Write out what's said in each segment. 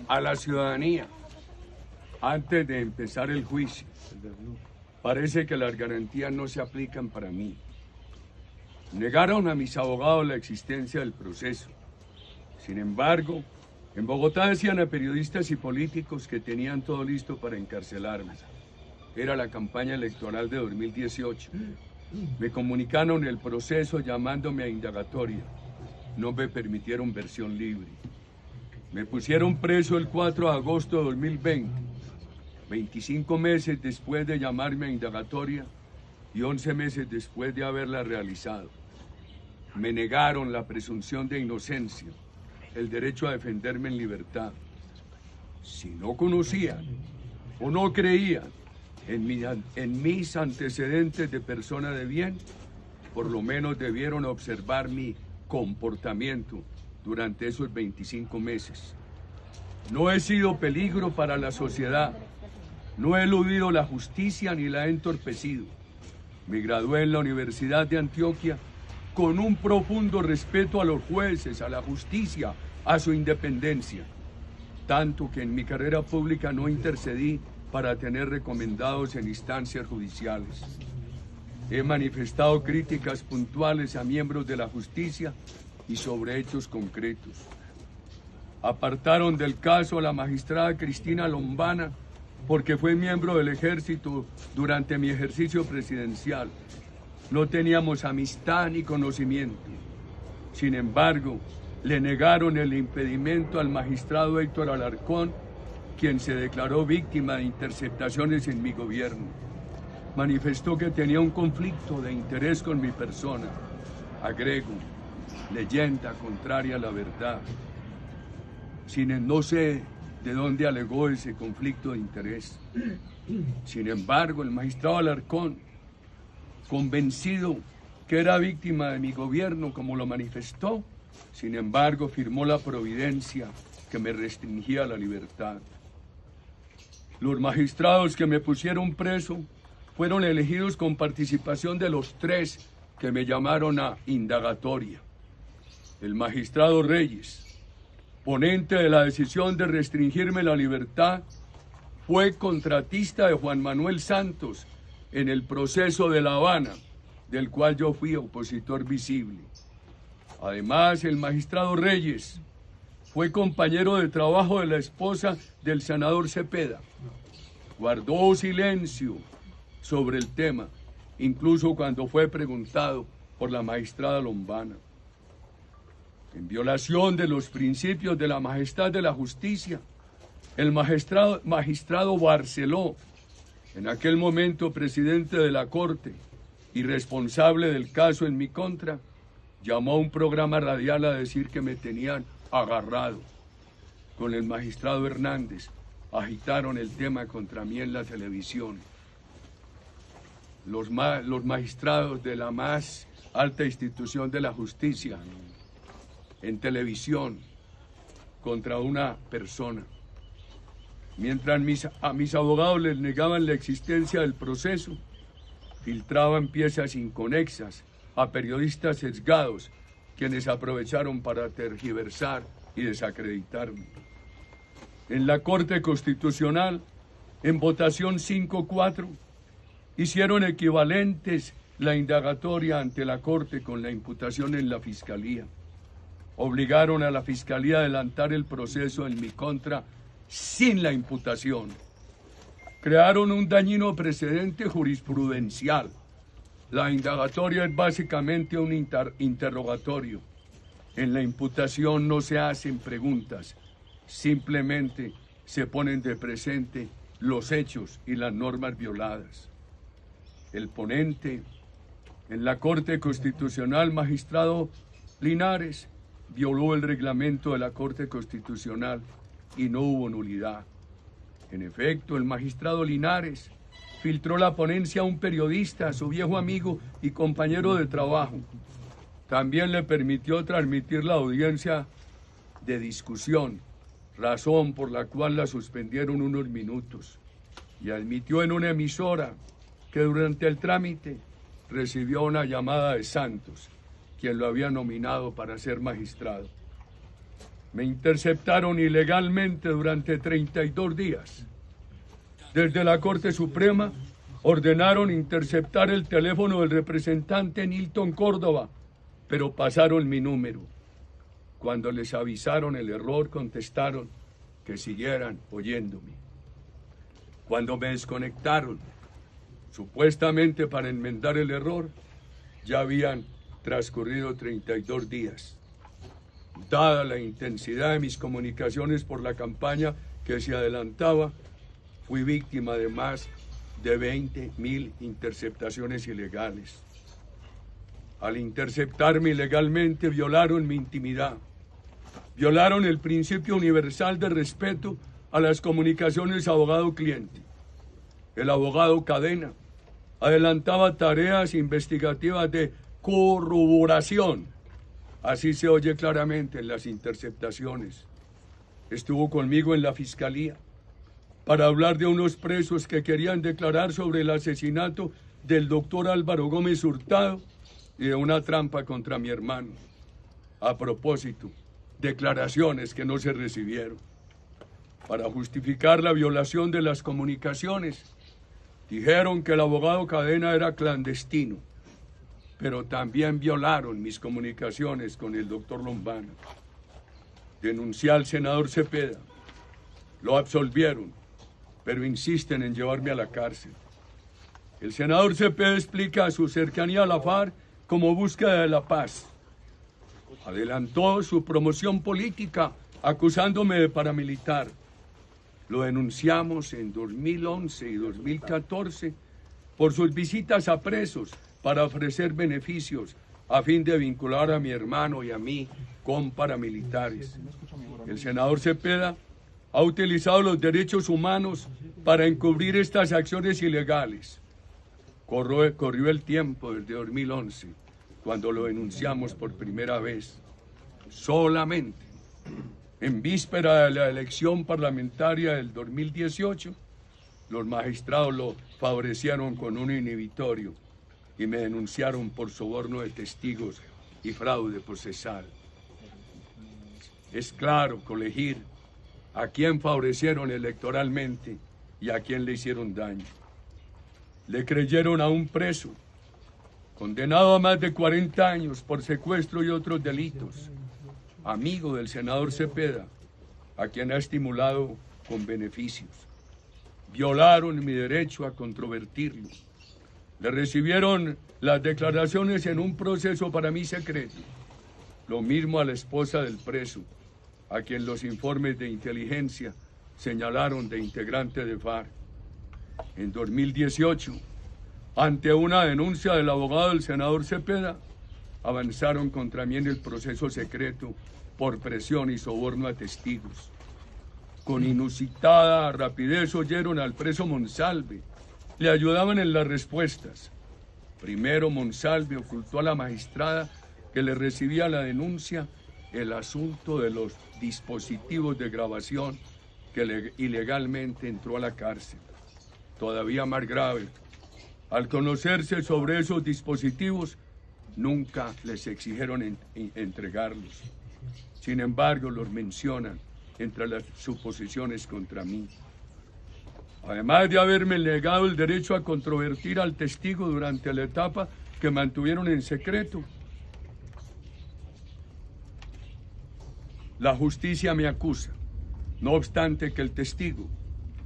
a la ciudadanía antes de empezar el juicio. Parece que las garantías no se aplican para mí. Negaron a mis abogados la existencia del proceso. Sin embargo, en Bogotá decían a periodistas y políticos que tenían todo listo para encarcelarme. Era la campaña electoral de 2018. Me comunicaron el proceso llamándome a indagatoria. No me permitieron versión libre. Me pusieron preso el 4 de agosto de 2020, 25 meses después de llamarme a indagatoria y 11 meses después de haberla realizado. Me negaron la presunción de inocencia, el derecho a defenderme en libertad. Si no conocían o no creían en mis antecedentes de persona de bien, por lo menos debieron observar mi comportamiento durante esos 25 meses. No he sido peligro para la sociedad, no he eludido la justicia ni la he entorpecido. Me gradué en la Universidad de Antioquia con un profundo respeto a los jueces, a la justicia, a su independencia. Tanto que en mi carrera pública no intercedí para tener recomendados en instancias judiciales. He manifestado críticas puntuales a miembros de la justicia y sobre hechos concretos. Apartaron del caso a la magistrada Cristina Lombana porque fue miembro del ejército durante mi ejercicio presidencial. No teníamos amistad ni conocimiento. Sin embargo, le negaron el impedimento al magistrado Héctor Alarcón, quien se declaró víctima de interceptaciones en mi gobierno. Manifestó que tenía un conflicto de interés con mi persona. Agrego, leyenda contraria a la verdad. No sé de dónde alegó ese conflicto de interés. Sin embargo, el magistrado Alarcón, convencido que era víctima de mi gobierno, como lo manifestó, sin embargo, firmó la providencia que me restringía la libertad. Los magistrados que me pusieron preso fueron elegidos con participación de los 3 que me llamaron a indagatoria. El magistrado Reyes, ponente de la decisión de restringirme la libertad, fue contratista de Juan Manuel Santos en el proceso de La Habana, del cual yo fui opositor visible. Además, el magistrado Reyes fue compañero de trabajo de la esposa del senador Cepeda. Guardó silencio sobre el tema, incluso cuando fue preguntado por la magistrada Lombana. En violación de los principios de la majestad de la justicia, el magistrado Barceló, en aquel momento presidente de la Corte y responsable del caso en mi contra, llamó a un programa radial a decir que me tenían agarrado. Con el magistrado Hernández agitaron el tema contra mí en la televisión. Los magistrados de la más alta institución de la justicia en televisión contra una persona. Mientras a mis abogados les negaban la existencia del proceso, filtraban piezas inconexas a periodistas sesgados, quienes aprovecharon para tergiversar y desacreditarme. En la Corte Constitucional, en votación 5-4, hicieron equivalentes la indagatoria ante la Corte con la imputación en la Fiscalía. Obligaron a la Fiscalía a adelantar el proceso en mi contra sin la imputación. Crearon un dañino precedente jurisprudencial. La indagatoria es básicamente un interrogatorio. En la imputación no se hacen preguntas, simplemente se ponen de presente los hechos y las normas violadas. El ponente en la Corte Constitucional, magistrado Linares, violó el reglamento de la Corte Constitucional y no hubo nulidad. En efecto, el magistrado Linares filtró la ponencia a un periodista, a su viejo amigo y compañero de trabajo. También le permitió transmitir la audiencia de discusión, razón por la cual la suspendieron unos minutos. Y admitió en una emisora que durante el trámite recibió una llamada de Santos, quien lo había nominado para ser magistrado. Me interceptaron ilegalmente durante 32 días. Desde la Corte Suprema ordenaron interceptar el teléfono del representante Nilton Córdoba, pero pasaron mi número. Cuando les avisaron el error, contestaron que siguieran oyéndome. Cuando me desconectaron, supuestamente para enmendar el error, ya habían transcurrido 32 días. Dada la intensidad de mis comunicaciones por la campaña que se adelantaba, fui víctima de más de 20.000 interceptaciones ilegales. Al interceptarme ilegalmente, violaron mi intimidad, violaron el principio universal de respeto a las comunicaciones abogado-cliente. El abogado Cadena adelantaba tareas investigativas de corroboración. Así se oye claramente en las interceptaciones. Estuvo conmigo en la fiscalía para hablar de unos presos que querían declarar sobre el asesinato del doctor Álvaro Gómez Hurtado y de una trampa contra mi hermano. A propósito, declaraciones que no se recibieron. Para justificar la violación de las comunicaciones, dijeron que el abogado Cadena era clandestino, pero también violaron mis comunicaciones con el doctor Lombana. Denuncié al senador Cepeda, lo absolvieron, pero insisten en llevarme a la cárcel. El senador Cepeda explica su cercanía a la FARC como búsqueda de la paz. Adelantó su promoción política acusándome de paramilitar. Lo denunciamos en 2011 y 2014 por sus visitas a presos para ofrecer beneficios a fin de vincular a mi hermano y a mí con paramilitares. El senador Cepeda ha utilizado los derechos humanos para encubrir estas acciones ilegales. Corrió el tiempo desde 2011, cuando lo denunciamos por primera vez. Solamente en víspera de la elección parlamentaria del 2018, los magistrados lo favorecieron con un inhibitorio y me denunciaron por soborno de testigos y fraude procesal. Es claro colegir a quién favorecieron electoralmente y a quién le hicieron daño. Le creyeron a un preso, condenado a más de 40 años por secuestro y otros delitos, amigo del senador Cepeda, a quien ha estimulado con beneficios. Violaron mi derecho a controvertirlo. Le recibieron las declaraciones en un proceso para mí secreto. Lo mismo a la esposa del preso, a quien los informes de inteligencia señalaron de integrante de FARC. En 2018, ante una denuncia del abogado del senador Cepeda, avanzaron contra mí en el proceso secreto por presión y soborno a testigos. Con inusitada rapidez oyeron al preso Monsalve. Le ayudaban en las respuestas. Primero, Monsalve ocultó a la magistrada que le recibía la denuncia el asunto de los dispositivos de grabación que ilegalmente entró a la cárcel. Todavía más grave, al conocerse sobre esos dispositivos, nunca les exigieron entregarlos. Sin embargo, los mencionan entre las suposiciones contra mí. Además de haberme negado el derecho a controvertir al testigo durante la etapa que mantuvieron en secreto, la justicia me acusa, no obstante que el testigo,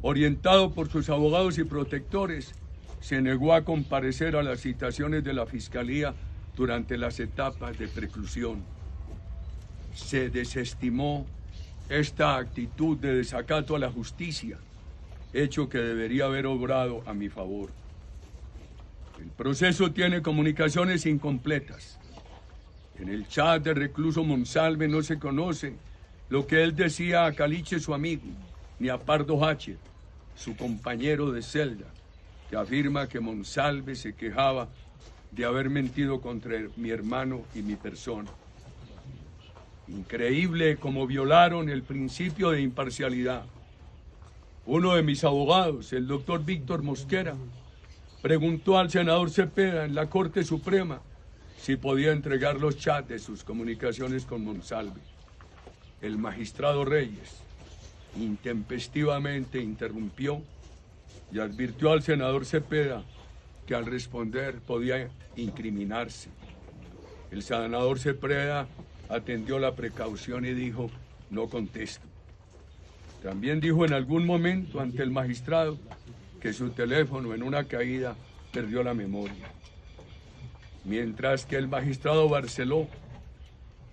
orientado por sus abogados y protectores, se negó a comparecer a las citaciones de la Fiscalía durante las etapas de preclusión. Se desestimó esta actitud de desacato a la justicia, hecho que debería haber obrado a mi favor. El proceso tiene comunicaciones incompletas. En el chat del recluso Monsalve no se conoce lo que él decía a Caliche, su amigo, ni a Pardo Hacher, su compañero de celda, que afirma que Monsalve se quejaba de haber mentido contra mi hermano y mi persona. Increíble cómo violaron el principio de imparcialidad. Uno de mis abogados, el doctor Víctor Mosquera, preguntó al senador Cepeda en la Corte Suprema si podía entregar los chats de sus comunicaciones con Monsalve. El magistrado Reyes intempestivamente interrumpió y advirtió al senador Cepeda que al responder podía incriminarse. El senador Cepeda atendió la precaución y dijo: no contesto. También dijo en algún momento ante el magistrado que su teléfono en una caída perdió la memoria. Mientras que el magistrado Barceló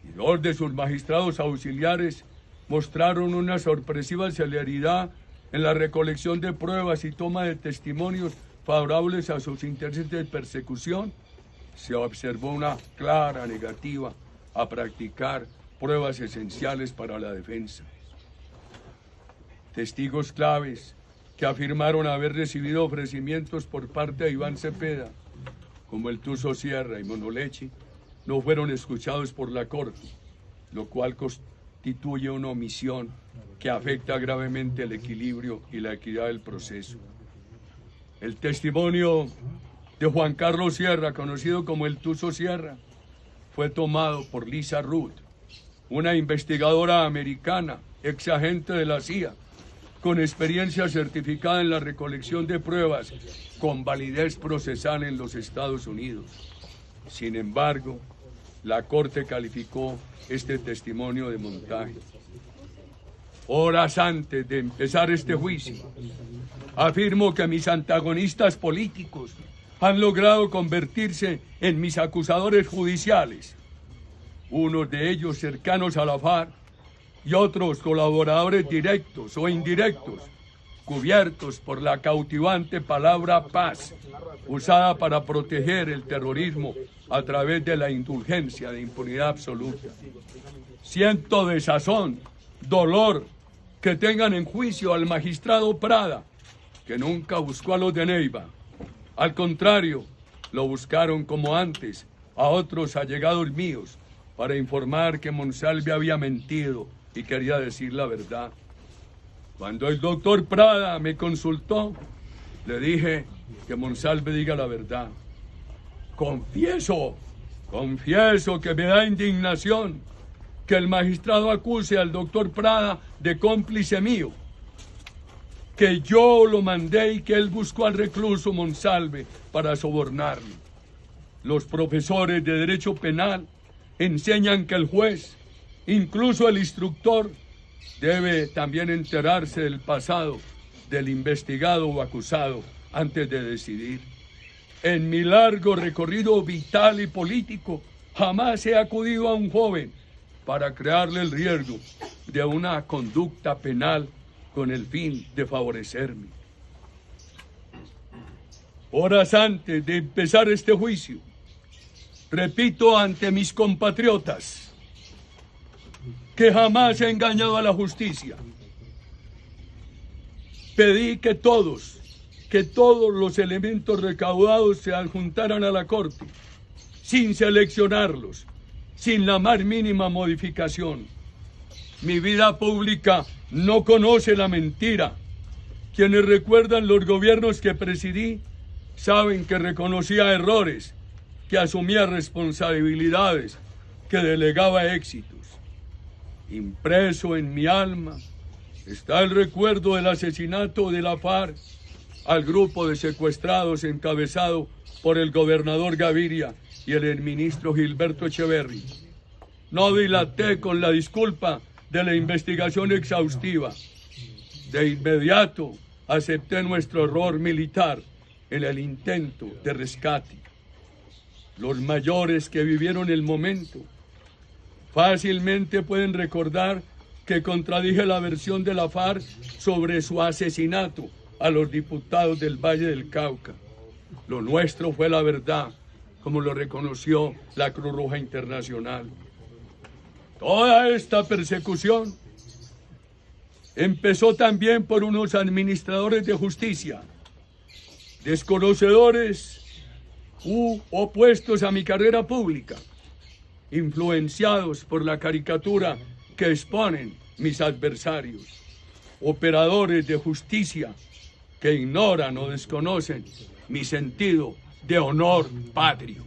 y dos de sus magistrados auxiliares mostraron una sorpresiva celeridad en la recolección de pruebas y toma de testimonios favorables a sus intereses de persecución, se observó una clara negativa a practicar pruebas esenciales para la defensa. Testigos claves que afirmaron haber recibido ofrecimientos por parte de Iván Cepeda, como el Tuzo Sierra y Monoleche, no fueron escuchados por la Corte, lo cual constituye una omisión que afecta gravemente el equilibrio y la equidad del proceso. El testimonio de Juan Carlos Sierra, conocido como el Tuzo Sierra, fue tomado por Lisa Ruth, una investigadora americana, ex agente de la CIA, con experiencia certificada en la recolección de pruebas con validez procesal en los Estados Unidos. Sin embargo, la Corte calificó este testimonio de montaje. Horas antes de empezar este juicio, afirmo que mis antagonistas políticos han logrado convertirse en mis acusadores judiciales, unos de ellos cercanos a la FARC y otros colaboradores directos o indirectos, cubiertos por la cautivante palabra paz, usada para proteger el terrorismo a través de la indulgencia de impunidad absoluta. Siento desazón, dolor, que tengan en juicio al magistrado Prada, que nunca buscó a los de Neiva. Al contrario, lo buscaron como antes a otros allegados míos para informar que Monsalve había mentido y quería decir la verdad. Cuando el doctor Prada me consultó, le dije que Monsalve diga la verdad. Confieso que me da indignación que el magistrado acuse al doctor Prada de cómplice mío, que yo lo mandé y que él buscó al recluso Monsalve para sobornarlo. Los profesores de Derecho Penal enseñan que el juez, incluso el instructor, debe también enterarse del pasado del investigado o acusado antes de decidir. En mi largo recorrido vital y político, jamás he acudido a un joven para crearle el riesgo de una conducta penal con el fin de favorecerme. Horas antes de empezar este juicio, repito ante mis compatriotas que jamás he engañado a la justicia. Pedí que todos los elementos recaudados se adjuntaran a la Corte, sin seleccionarlos, sin la más mínima modificación. Mi vida pública no conoce la mentira. Quienes recuerdan los gobiernos que presidí saben que reconocía errores, que asumía responsabilidades, que delegaba éxitos. Impreso en mi alma está el recuerdo del asesinato de la FARC al grupo de secuestrados encabezado por el gobernador Gaviria y el exministro Gilberto Echeverri. No dilaté con la disculpa de la investigación exhaustiva. De inmediato acepté nuestro error militar en el intento de rescate. Los mayores que vivieron el momento fácilmente pueden recordar que contradije la versión de la FARC sobre su asesinato a los diputados del Valle del Cauca. Lo nuestro fue la verdad, como lo reconoció la Cruz Roja Internacional. Toda esta persecución empezó también por unos administradores de justicia, desconocedores u opuestos a mi carrera pública, influenciados por la caricatura que exponen mis adversarios, operadores de justicia que ignoran o desconocen mi sentido de honor patrio.